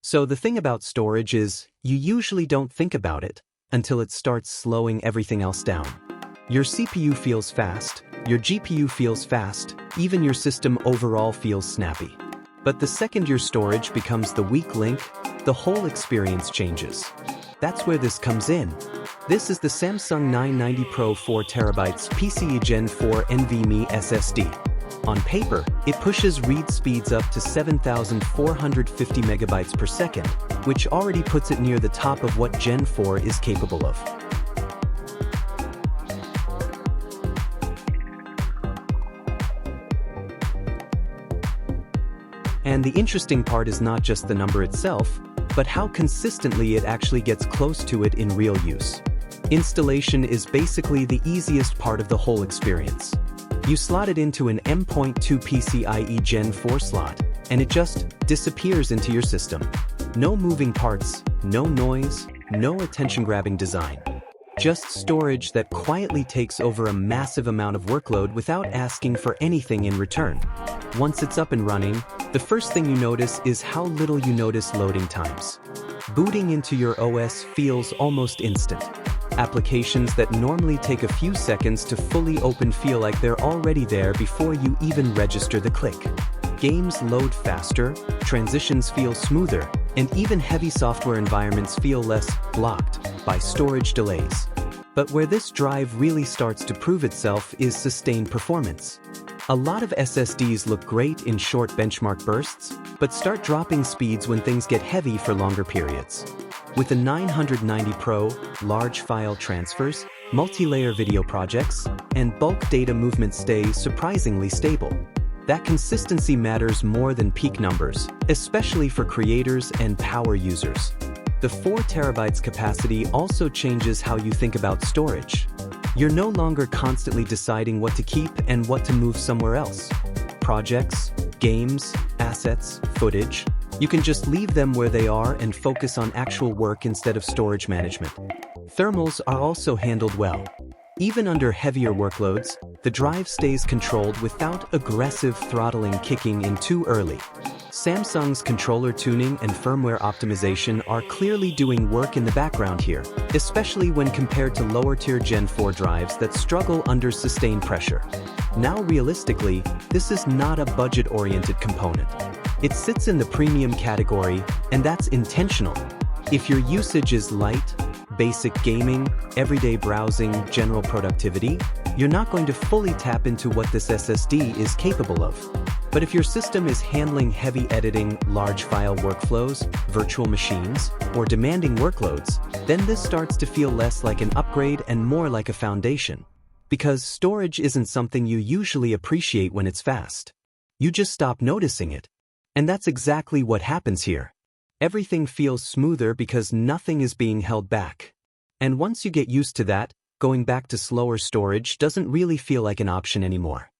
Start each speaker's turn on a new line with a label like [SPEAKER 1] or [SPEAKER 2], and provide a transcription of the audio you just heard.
[SPEAKER 1] So the thing about storage is, you usually don't think about it until it starts slowing everything else down. Your CPU feels fast, your GPU feels fast, even your system overall feels snappy. But the second your storage becomes the weak link, the whole experience changes. That's where this comes in. This is the Samsung 990 Pro 4TB PCIe Gen 4 NVMe SSD. On paper, it pushes read speeds up to 7,450 megabytes per second, which already puts it near the top of what Gen 4 is capable of. And the interesting part is not just the number itself, but how consistently it actually gets close to it in real use. Installation is basically the easiest part of the whole experience. You slot it into an M.2 PCIe Gen 4 slot, and it just disappears into your system. No moving parts, no noise, no attention-grabbing design. Just storage that quietly takes over a massive amount of workload without asking for anything in return. Once it's up and running, the first thing you notice is how little you notice loading times. Booting into your OS feels almost instant. Applications that normally take a few seconds to fully open feel like they're already there before you even register the click. Games load faster, transitions feel smoother, and even heavy software environments feel less blocked by storage delays. But where this drive really starts to prove itself is sustained performance. A lot of SSDs look great in short benchmark bursts, but start dropping speeds when things get heavy for longer periods. With the 990 Pro, large file transfers, multi-layer video projects, and bulk data movement stay surprisingly stable. That consistency matters more than peak numbers, especially for creators and power users. The 4 terabytes capacity also changes how you think about storage. You're no longer constantly deciding what to keep and what to move somewhere else. Projects, games, assets, footage, you can just leave them where they are and focus on actual work instead of storage management. Thermals are also handled well. Even under heavier workloads, the drive stays controlled without aggressive throttling kicking in too early. Samsung's controller tuning and firmware optimization are clearly doing work in the background here, especially when compared to lower-tier Gen 4 drives that struggle under sustained pressure. Now realistically, this is not a budget-oriented component. It sits in the premium category, and that's intentional. If your usage is light, basic gaming, everyday browsing, general productivity, you're not going to fully tap into what this SSD is capable of. But if your system is handling heavy editing, large file workflows, virtual machines, or demanding workloads, then this starts to feel less like an upgrade and more like a foundation. Because storage isn't something you usually appreciate when it's fast. You just stop noticing it. And that's exactly what happens here. Everything feels smoother because nothing is being held back. And once you get used to that, going back to slower storage doesn't really feel like an option anymore.